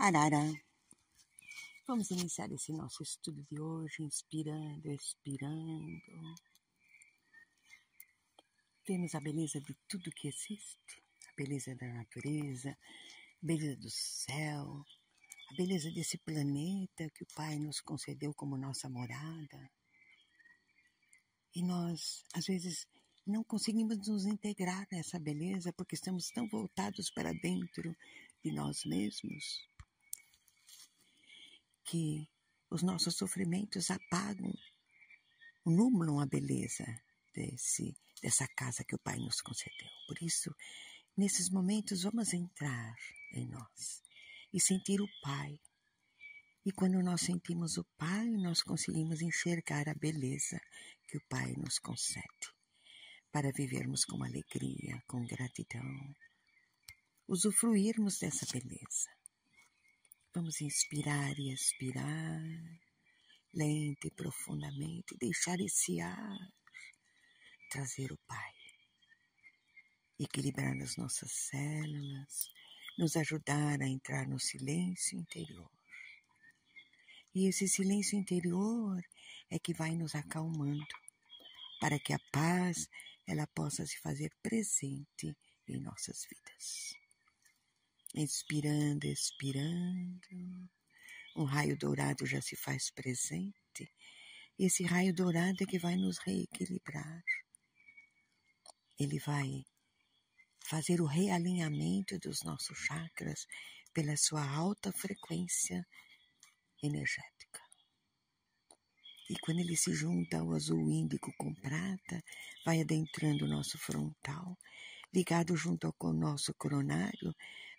Arara. Vamos iniciar esse nosso estudo de hoje, inspirando, expirando. Temos a beleza de tudo que existe, a beleza da natureza, a beleza do céu, a beleza desse planeta que o Pai nos concedeu como nossa morada. E nós, às vezes, não conseguimos nos integrar nessa beleza porque estamos tão voltados para dentro de nós mesmos que os nossos sofrimentos apagam, nublam a beleza dessa casa que o Pai nos concedeu. Por isso, nesses momentos, vamos entrar em nós e sentir o Pai. E quando nós sentimos o Pai, nós conseguimos enxergar a beleza que o Pai nos concede, para vivermos com alegria, com gratidão, usufruirmos dessa beleza. Vamos inspirar e expirar, lenta e profundamente, deixar esse ar trazer o Pai, equilibrar as nossas células, nos ajudar a entrar no silêncio interior. E esse silêncio interior é que vai nos acalmando, para que a paz ela possa se fazer presente em nossas vidas. Inspirando, expirando, um raio dourado já se faz presente. Esse raio dourado é que vai nos reequilibrar. Ele vai fazer o realinhamento dos nossos chakras pela sua alta frequência energética. E quando ele se junta ao azul índico com prata, vai adentrando o nosso frontal, ligado junto ao nosso coronário,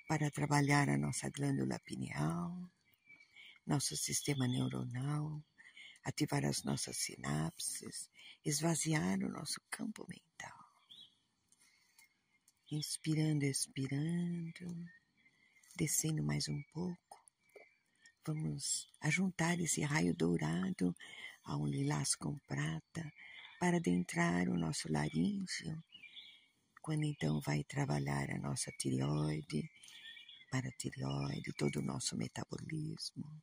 para trabalhar a nossa glândula pineal, nosso sistema neuronal, ativar as nossas sinapses, esvaziar o nosso campo mental. Inspirando, expirando, descendo mais um pouco. Vamos ajuntar esse raio dourado a um lilás com prata para adentrar o nosso laríngeo, quando então vai trabalhar a nossa tireoide, paratireoide, todo o nosso metabolismo.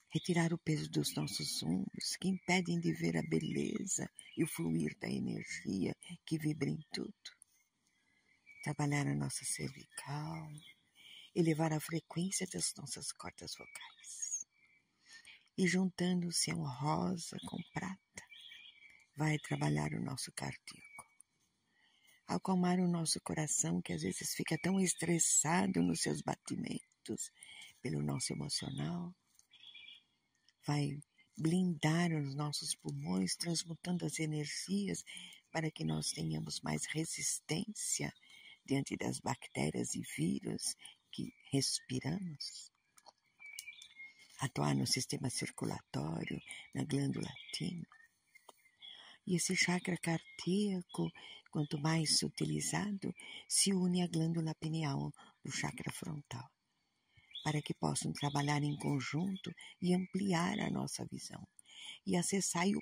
Retirar o peso dos nossos ombros, que impedem de ver a beleza e o fluir da energia que vibra em tudo. Trabalhar a nossa cervical, elevar a frequência das nossas cordas vocais. E juntando-se a um rosa com prata, vai trabalhar o nosso cardíaco. Acalmar o nosso coração, que às vezes fica tão estressado nos seus batimentos pelo nosso emocional. Vai blindar os nossos pulmões, transmutando as energias para que nós tenhamos mais resistência diante das bactérias e vírus que respiramos. Atuar no sistema circulatório, na glândula timo. E esse chakra cardíaco, quanto mais utilizado, se une à glândula pineal do chakra frontal, para que possam trabalhar em conjunto e ampliar a nossa visão e acessar o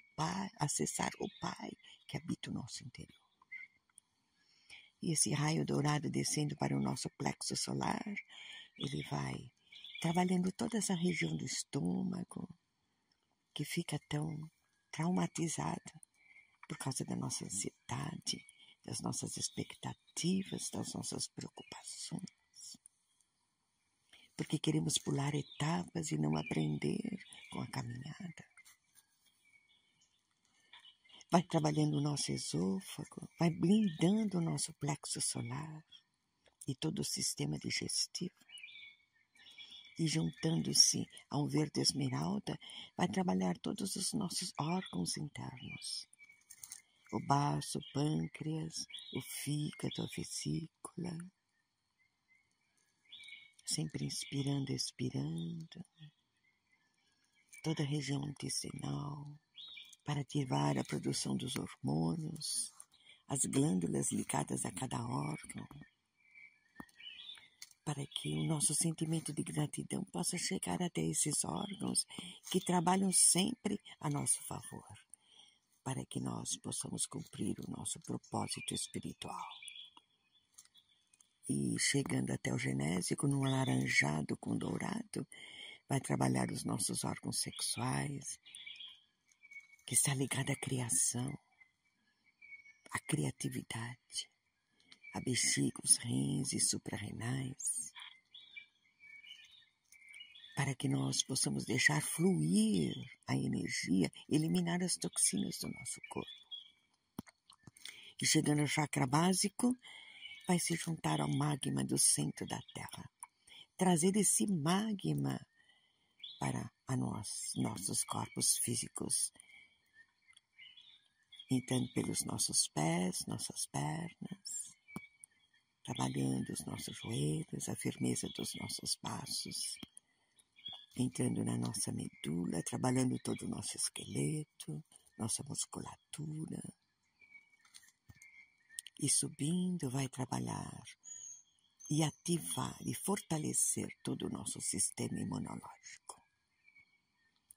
Pai que habita o nosso interior. E esse raio dourado descendo para o nosso plexo solar, ele vai trabalhando toda essa região do estômago, que fica tão traumatizada por causa da nossa ansiedade, das nossas expectativas, das nossas preocupações. Porque queremos pular etapas e não aprender com a caminhada. Vai trabalhando o nosso esôfago, vai blindando o nosso plexo solar e todo o sistema digestivo. E juntando-se a um verde esmeralda, vai trabalhar todos os nossos órgãos internos. O baço, o pâncreas, o fígado, a vesícula. Sempre inspirando e expirando. Toda a região intestinal, para ativar a produção dos hormônios, as glândulas ligadas a cada órgão, para que o nosso sentimento de gratidão possa chegar até esses órgãos que trabalham sempre a nosso favor, para que nós possamos cumprir o nosso propósito espiritual. e chegando até o genésico, num alaranjado com dourado, vai trabalhar os nossos órgãos sexuais, que está ligado à criação, à criatividade, a bexiga, os rins e suprarrenais, para que nós possamos deixar fluir a energia, eliminar as toxinas do nosso corpo. E chegando ao chakra básico, vai se juntar ao magma do centro da Terra. Trazer esse magma para nossos corpos físicos. Entrando pelos nossos pés, nossas pernas, trabalhando os nossos joelhos, a firmeza dos nossos passos. Entrando na nossa medula, trabalhando todo o nosso esqueleto, nossa musculatura. E subindo vai trabalhar e ativar e fortalecer todo o nosso sistema imunológico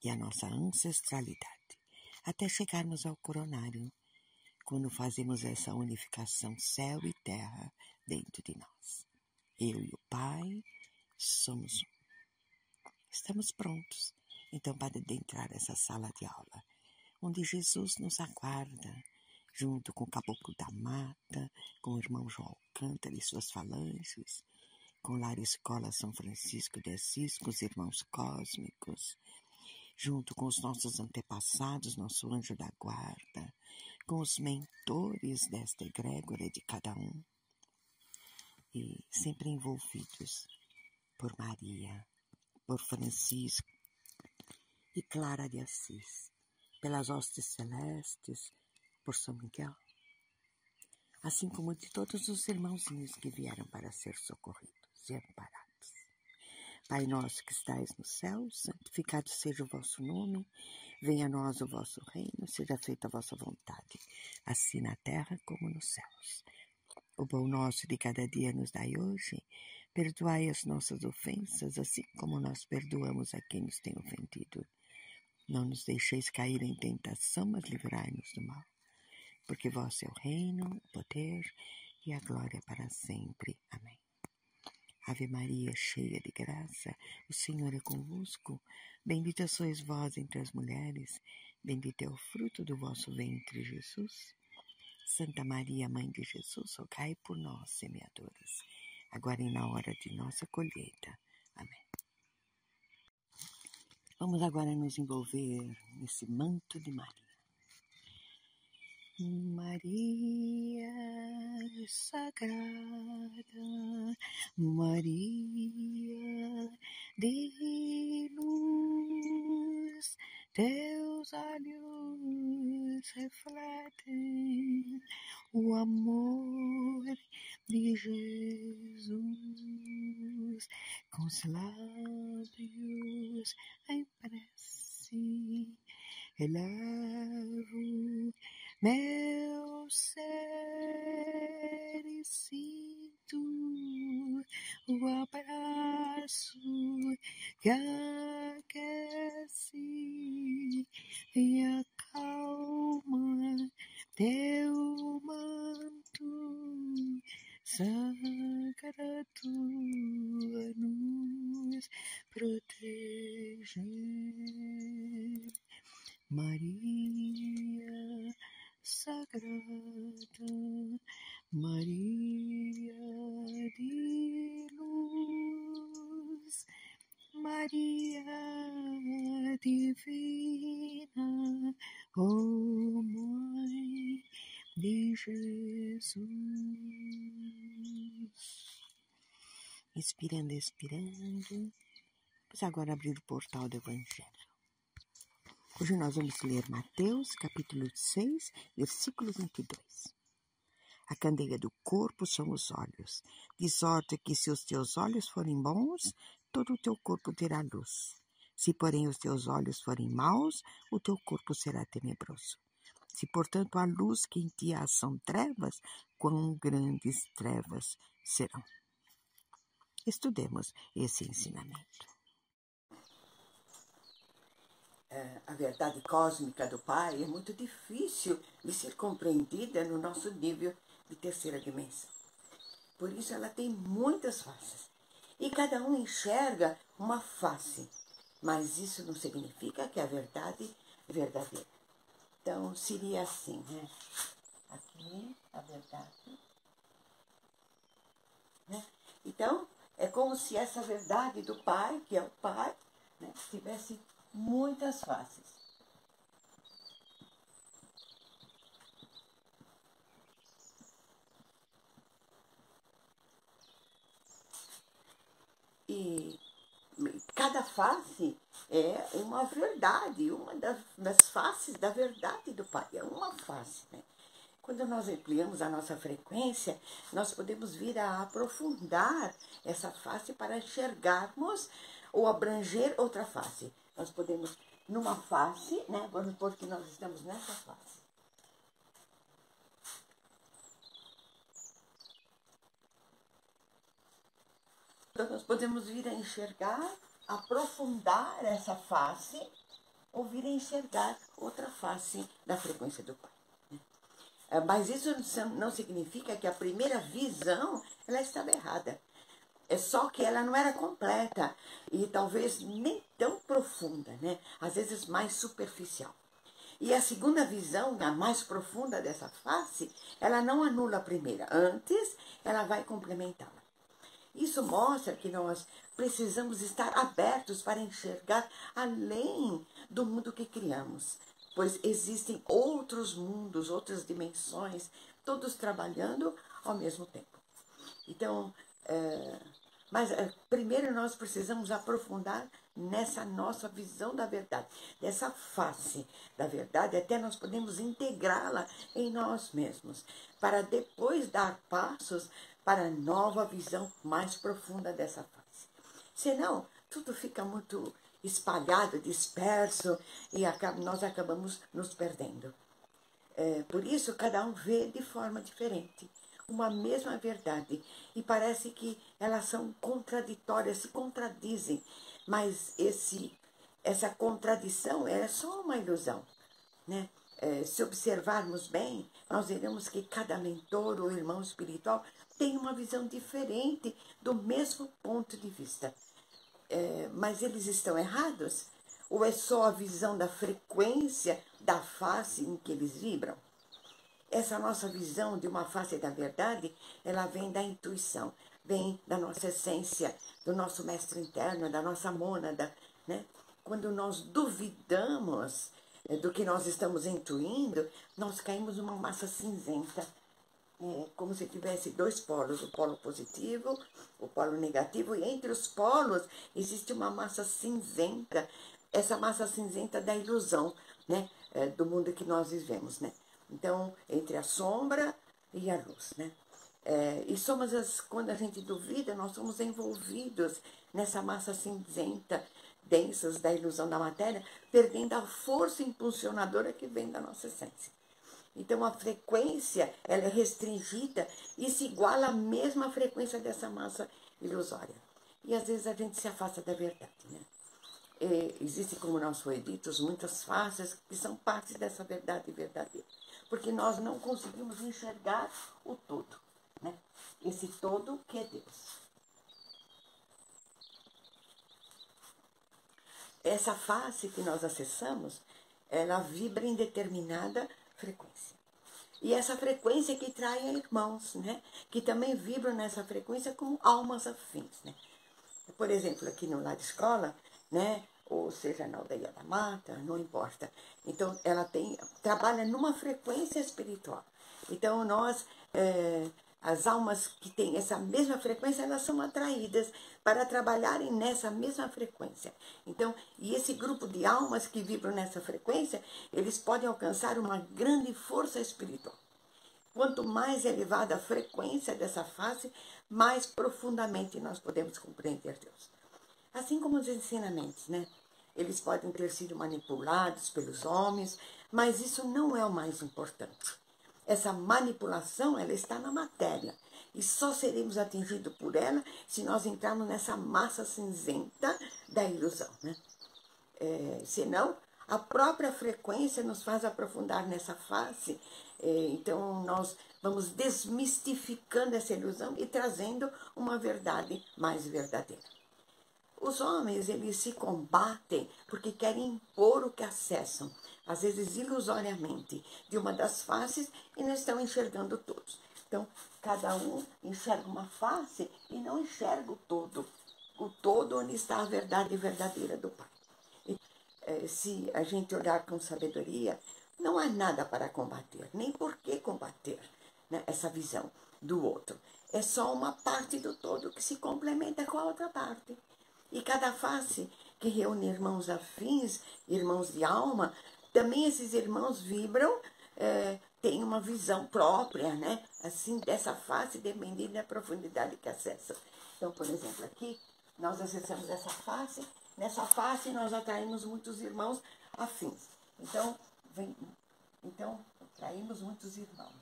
e a nossa ancestralidade, até chegarmos ao coronário, quando fazemos essa unificação céu e terra dentro de nós. Eu e o Pai estamos prontos, então, para adentrar essa sala de aula, onde Jesus nos aguarda, junto com o Caboclo da Mata, com o irmão João Alcântara e suas falanges, com Lar Escola São Francisco de Assis, com os irmãos cósmicos, junto com os nossos antepassados, nosso anjo da guarda, com os mentores desta egrégora de cada um, e sempre envolvidos por Maria, por Francisco e Clara de Assis, pelas hostes celestes, por São Miguel, assim como de todos os irmãozinhos que vieram para ser socorridos e amparados. Pai nosso que estais no céu, santificado seja o vosso nome, venha a nós o vosso reino, seja feita a vossa vontade, assim na terra como nos céus. O pão nosso de cada dia nos dai hoje, perdoai as nossas ofensas, assim como nós perdoamos a quem nos tem ofendido. Não nos deixeis cair em tentação, mas livrai-nos do mal. Porque vosso é o reino, o poder e a glória para sempre. Amém. Ave Maria, cheia de graça, o Senhor é convosco. Bendita sois vós entre as mulheres, bendito é o fruto do vosso ventre, Jesus. Santa Maria, Mãe de Jesus, rogai por nós, semeadores, agora e na hora de nossa colheita. Amém. Vamos agora nos envolver nesse manto de Maria. Maria Sagrada, Maria de luz, teus olhos refletem o amor de Jesus, com os lábios em prece elevo meu ser e sinto o abraço que aquece e acalma teu manto sagrado a nos proteger. Maria Sagrada, Maria de luz, Maria divina, oh Mãe de Jesus. Inspirando, expirando. Vamos agora abrir o portal do Evangelho. Hoje nós vamos ler Mateus, capítulo 6, versículo 22. A candeia do corpo são os olhos, de sorte que se os teus olhos forem bons, todo o teu corpo terá luz. Se, porém, os teus olhos forem maus, o teu corpo será tenebroso. Se, portanto, a luz que em ti há são trevas, quão grandes trevas serão. Estudemos esse ensinamento. A verdade cósmica do Pai é muito difícil de ser compreendida no nosso nível de terceira dimensão. Por isso ela tem muitas faces. E cada um enxerga uma face. Mas isso não significa que a verdade é verdadeira. Então, seria assim, né? Aqui, a verdade. Né? Então, é como se essa verdade do Pai, que é o Pai, né, tivesse muitas faces. E cada face é uma verdade, uma das faces da verdade do Pai. É uma face, né? Quando nós ampliamos a nossa frequência, nós podemos vir a aprofundar essa face para enxergarmos ou abranger outra face. Nós podemos, numa face, né? Vamos supor que nós estamos nessa face. Então, nós podemos vir a enxergar, aprofundar essa face, ou vir a enxergar outra face da frequência do Pai. Mas isso não significa que a primeira visão ela estava errada. É só que ela não era completa e talvez nem tão profunda, né? Às vezes mais superficial. E a segunda visão, a mais profunda dessa face, ela não anula a primeira. Antes, ela vai complementá-la. Isso mostra que nós precisamos estar abertos para enxergar além do mundo que criamos. Pois existem outros mundos, outras dimensões, todos trabalhando ao mesmo tempo. Então, primeiro nós precisamos aprofundar nessa nossa visão da verdade, dessa face da verdade, até nós podemos integrá-la em nós mesmos, para depois dar passos para a nova visão mais profunda dessa face. Senão, tudo fica muito espalhado, disperso, e nós acabamos nos perdendo. Por isso, cada um vê de forma diferente uma mesma verdade. E parece que elas são contraditórias, se contradizem. Mas essa contradição é só uma ilusão, né? Se observarmos bem, nós veremos que cada mentor ou irmão espiritual tem uma visão diferente do mesmo ponto de vista. Mas eles estão errados? Ou é só a visão da frequência da face em que eles vibram? Essa nossa visão de uma face da verdade, ela vem da intuição, vem da nossa essência, do nosso mestre interno, da nossa mônada, né? Quando nós duvidamos do que nós estamos intuindo, nós caímos numa massa cinzenta, como se tivesse dois polos, o polo positivo, o polo negativo, e entre os polos existe uma massa cinzenta, essa massa cinzenta da ilusão, né? Do mundo que nós vivemos, né? Então, entre a sombra e a luz, né? E quando a gente duvida, nós somos envolvidos nessa massa cinzenta, densas da ilusão da matéria, perdendo a força impulsionadora que vem da nossa essência. Então, a frequência, ela é restringida e se iguala à mesma frequência dessa massa ilusória. E, às vezes, a gente se afasta da verdade, né? Existem, como nós foi dito, muitas faces que são parte dessa verdade verdadeira. Porque nós não conseguimos enxergar o todo, né? Esse todo que é Deus. Essa face que nós acessamos, ela vibra em determinada frequência. E essa frequência que trai irmãos, né? Que também vibram nessa frequência como almas afins, né? Por exemplo, aqui no Lar Escola, né? Ou seja, na Aldeia da Mata, não importa. Então, ela trabalha numa frequência espiritual. Então, as almas que têm essa mesma frequência, elas são atraídas para trabalharem nessa mesma frequência. Então, e esse grupo de almas que vibram nessa frequência, eles podem alcançar uma grande força espiritual. Quanto mais elevada a frequência dessa face, mais profundamente nós podemos compreender Deus. Assim como os ensinamentos, né? Eles podem ter sido manipulados pelos homens, mas isso não é o mais importante. Essa manipulação, ela está na matéria. E só seremos atingidos por ela se nós entrarmos nessa massa cinzenta da ilusão, né? Senão, a própria frequência nos faz aprofundar nessa face. Então, nós vamos desmistificando essa ilusão e trazendo uma verdade mais verdadeira. Os homens, eles se combatem porque querem impor o que acessam, às vezes ilusoriamente, de uma das faces e não estão enxergando todos. Então, cada um enxerga uma face e não enxerga o todo onde está a verdade verdadeira do Pai. Se a gente olhar com sabedoria, não há nada para combater, nem por que combater, né, essa visão do outro. É só uma parte do todo que se complementa com a outra parte. E cada face que reúne irmãos afins, irmãos de alma, também esses irmãos vibram, têm uma visão própria, né? Assim, dessa face, dependendo da profundidade que acessa. Então, por exemplo, aqui, nós acessamos essa face, nessa face nós atraímos muitos irmãos afins. Então atraímos muitos irmãos.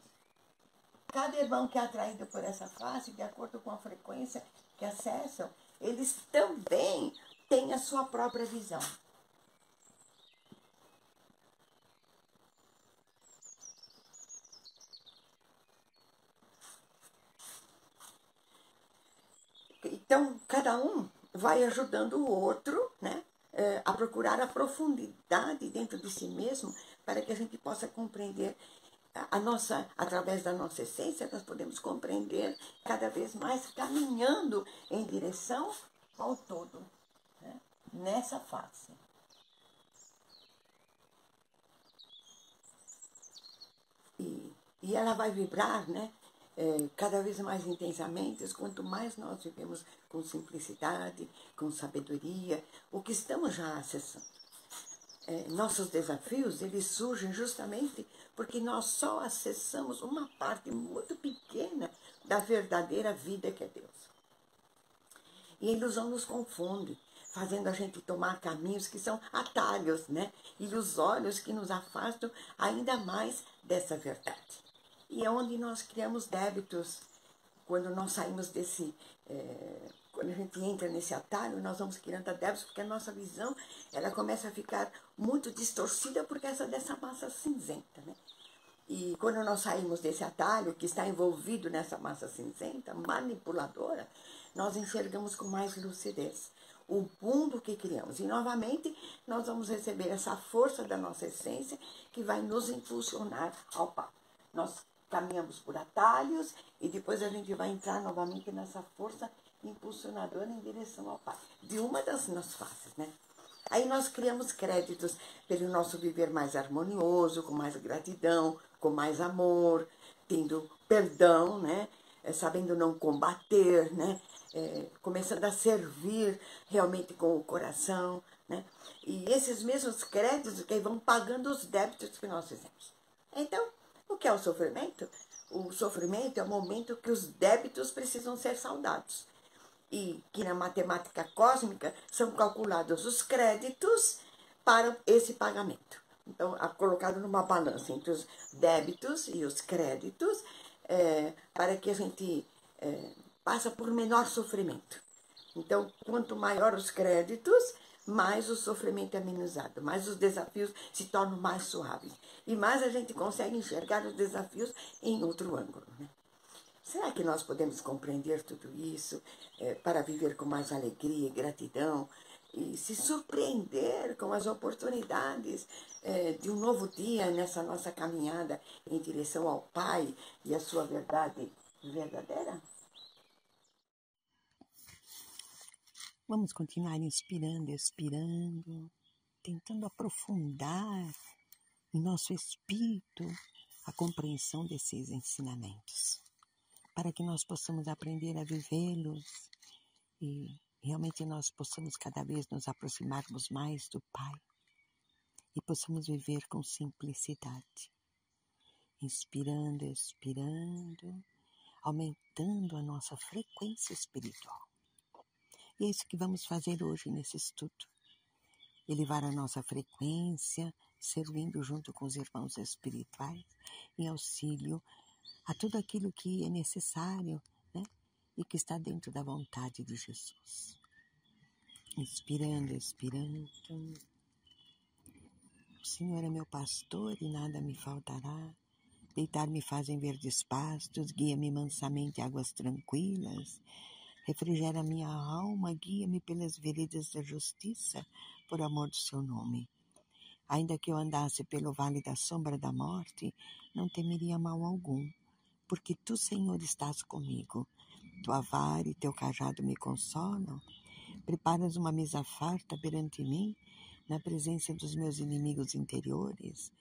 Cada irmão que é atraído por essa face, de acordo com a frequência que acessam, eles também têm a sua própria visão. Então, cada um vai ajudando o outro, né, a procurar a profundidade dentro de si mesmo, para que a gente possa compreender através da nossa essência, nós podemos compreender cada vez mais, caminhando em direção ao todo, né, nessa face. E ela vai vibrar, né, cada vez mais intensamente, quanto mais nós vivemos com simplicidade, com sabedoria, o que estamos já acessando. Nossos desafios, eles surgem justamente porque nós só acessamos uma parte muito pequena da verdadeira vida que é Deus. E a ilusão nos confunde, fazendo a gente tomar caminhos que são atalhos, né, ilusórios, que nos afastam ainda mais dessa verdade. E é onde nós criamos débitos. Quando nós saímos quando a gente entra nesse atalho, nós vamos criando débitos, porque a nossa visão, ela começa a ficar muito distorcida por causa dessa massa cinzenta, né? E quando nós saímos desse atalho, que está envolvido nessa massa cinzenta, manipuladora, nós enxergamos com mais lucidez o mundo que criamos. E, novamente, nós vamos receber essa força da nossa essência que vai nos impulsionar ao Pai. Nós caminhamos por atalhos e depois a gente vai entrar novamente nessa força impulsionadora em direção ao Pai. De uma das nossas faces, né? Aí nós criamos créditos pelo nosso viver mais harmonioso, com mais gratidão, com mais amor, tendo perdão, né? Sabendo não combater, né? Começando a servir realmente com o coração, né? E esses mesmos créditos que vão pagando os débitos que nós fizemos. Então, o que é o sofrimento? O sofrimento é o momento que os débitos precisam ser saldados. E que na matemática cósmica são calculados os créditos para esse pagamento. Então, colocado numa balança entre os débitos e os créditos, para que a gente passe por menor sofrimento. Então, quanto maior os créditos, mais o sofrimento é amenizado, mais os desafios se tornam mais suaves. E mais a gente consegue enxergar os desafios em outro ângulo, né? Será que nós podemos compreender tudo isso para viver com mais alegria e gratidão e se surpreender com as oportunidades de um novo dia nessa nossa caminhada em direção ao Pai e à sua verdade verdadeira? Vamos continuar inspirando, expirando, tentando aprofundar em nosso espírito a compreensão desses ensinamentos, para que nós possamos aprender a vivê-los e realmente nós possamos cada vez nos aproximarmos mais do Pai e possamos viver com simplicidade. Inspirando, expirando, aumentando a nossa frequência espiritual. E é isso que vamos fazer hoje nesse estudo. Elevar a nossa frequência, servindo junto com os irmãos espirituais, em auxílio a tudo aquilo que é necessário, né? E que está dentro da vontade de Jesus. Inspirando, expirando. O Senhor é meu pastor e nada me faltará. Deitar-me faz em verdes pastos, guia-me mansamente a águas tranquilas. Refrigera minha alma, guia-me pelas veredas da justiça, por amor do seu nome. Ainda que eu andasse pelo vale da sombra da morte, não temeria mal algum, porque tu, Senhor, estás comigo. Tua vara e teu cajado me consolam. Preparas uma mesa farta perante mim, na presença dos meus inimigos interiores.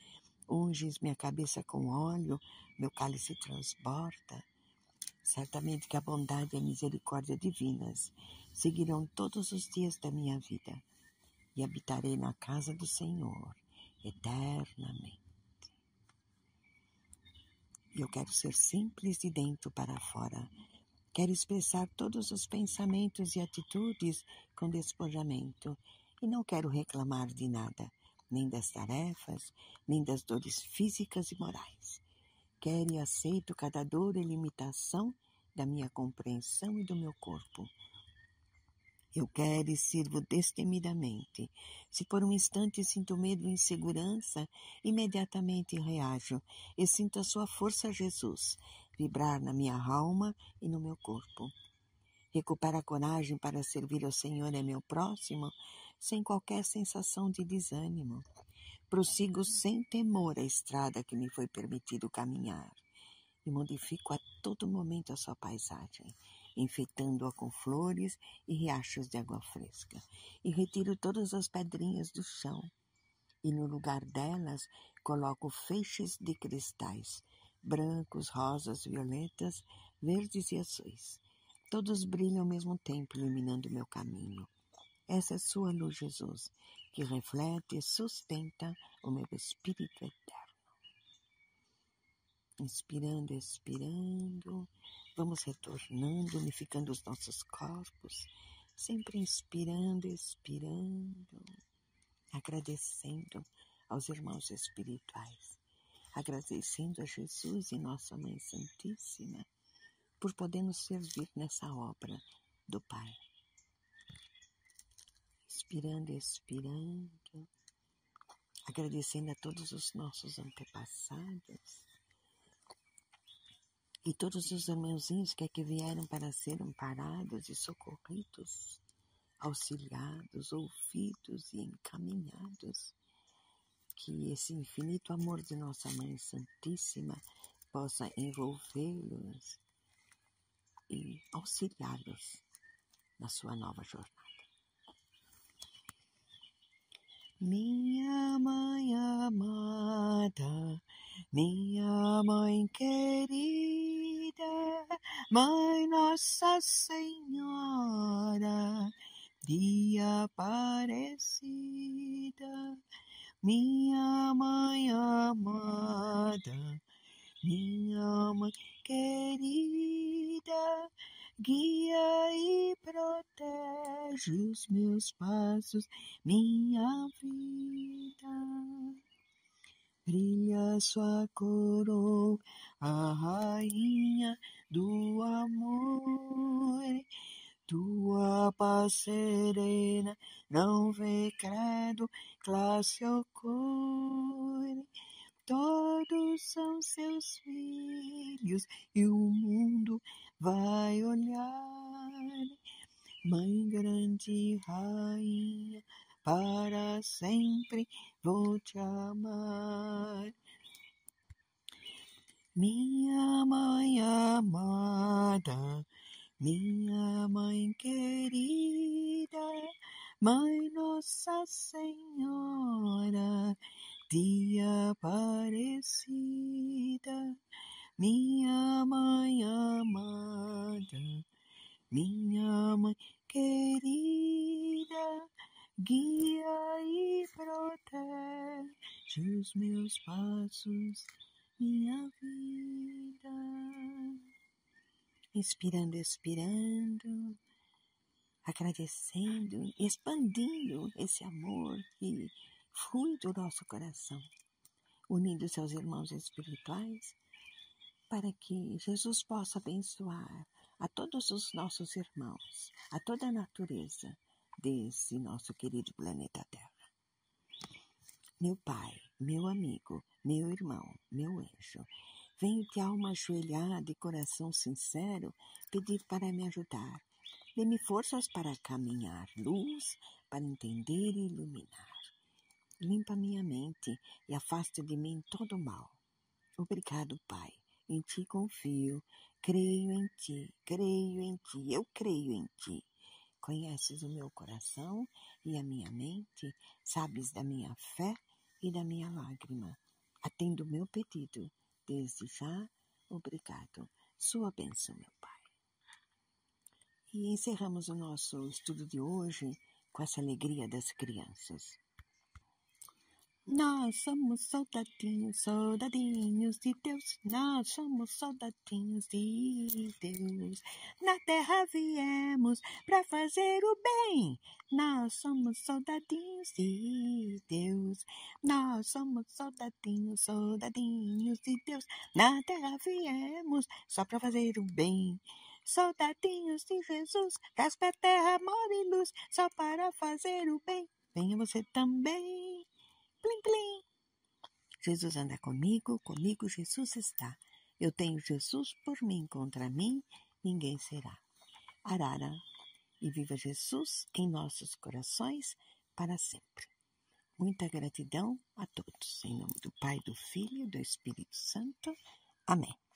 Unges minha cabeça com óleo, meu cálice transborda. Certamente que a bondade e a misericórdia divinas seguirão todos os dias da minha vida, e habitarei na casa do Senhor eternamente. Eu quero ser simples de dentro para fora. Quero expressar todos os pensamentos e atitudes com despojamento, e não quero reclamar de nada, nem das tarefas, nem das dores físicas e morais. Quero e aceito cada dor e limitação da minha compreensão e do meu corpo. Eu quero e sirvo destemidamente. Se por um instante sinto medo e insegurança, imediatamente reajo e sinto a sua força, Jesus, vibrar na minha alma e no meu corpo. Recupero a coragem para servir ao Senhor e meu próximo, sem qualquer sensação de desânimo. Prossigo sem temor a estrada que me foi permitido caminhar, e modifico a todo momento a sua paisagem, enfeitando-a com flores e riachos de água fresca, e retiro todas as pedrinhas do chão, e no lugar delas coloco feixes de cristais, brancos, rosas, violetas, verdes e azuis. Todos brilham ao mesmo tempo, iluminando o meu caminho. Essa é sua luz, Jesus, que reflete e sustenta o meu espírito eterno. Inspirando, expirando, vamos retornando, unificando os nossos corpos, sempre inspirando, expirando, agradecendo aos irmãos espirituais, agradecendo a Jesus e Nossa Mãe Santíssima por podermos servir nessa obra do Pai. Inspirando, expirando, agradecendo a todos os nossos antepassados, e todos os irmãozinhos que aqui vieram para ser amparados e socorridos, auxiliados, ouvidos e encaminhados. Que esse infinito amor de Nossa Mãe Santíssima possa envolvê-los e auxiliá-los na sua nova jornada. Minha Mãe amada, minha Mãe querida, Mãe Nossa Senhora de Aparecida, minha Mãe amada, minha Mãe querida, guia e protege os meus passos, minha vida. Brilha sua coroa, a rainha do amor. Tua paz serena não vê credo, classe ou cor. Todos são seus filhos e o mundo vai olhar. Mãe grande rainha, para sempre vou te amar. Minha Mãe amada, minha Mãe querida, Mãe Nossa Senhora de Aparecida, minha Mãe amada, minha Mãe querida, guia e protege os meus passos, minha vida. Inspirando, expirando, agradecendo, expandindo esse amor que flui do nosso coração, unindo seus irmãos espirituais, para que Jesus possa abençoar a todos os nossos irmãos, a toda a natureza desse nosso querido planeta Terra. Meu Pai, meu amigo, meu irmão, meu anjo, Venho de alma ajoelhada e coração sincero pedir para me ajudar. Dê-me forças para caminhar, luz para entender e iluminar. Limpa minha mente e afasta de mim todo o mal. Obrigado, Pai. Em Ti confio, creio em Ti, eu creio em Ti. Conheces o meu coração e a minha mente, sabes da minha fé e da minha lágrima. Atendo o meu pedido, desde já, obrigado. Sua bênção, meu Pai. E encerramos o nosso estudo de hoje com essa alegria das crianças. Nós somos soldadinhos, soldadinhos de Deus. Nós somos soldadinhos de Deus. Na terra viemos para fazer o bem. Nós somos soldadinhos de Deus. Nós somos soldadinhos, soldadinhos de Deus. Na terra viemos só para fazer o bem. Soldadinhos de Jesus, traz pra terra amor e luz, só para fazer o bem. Venha você também. Plim, plim. Jesus anda comigo Jesus está. Eu tenho Jesus por mim, contra mim ninguém será. Arara, e viva Jesus em nossos corações para sempre. Muita gratidão a todos. Em nome do Pai, do Filho e do Espírito Santo. Amém.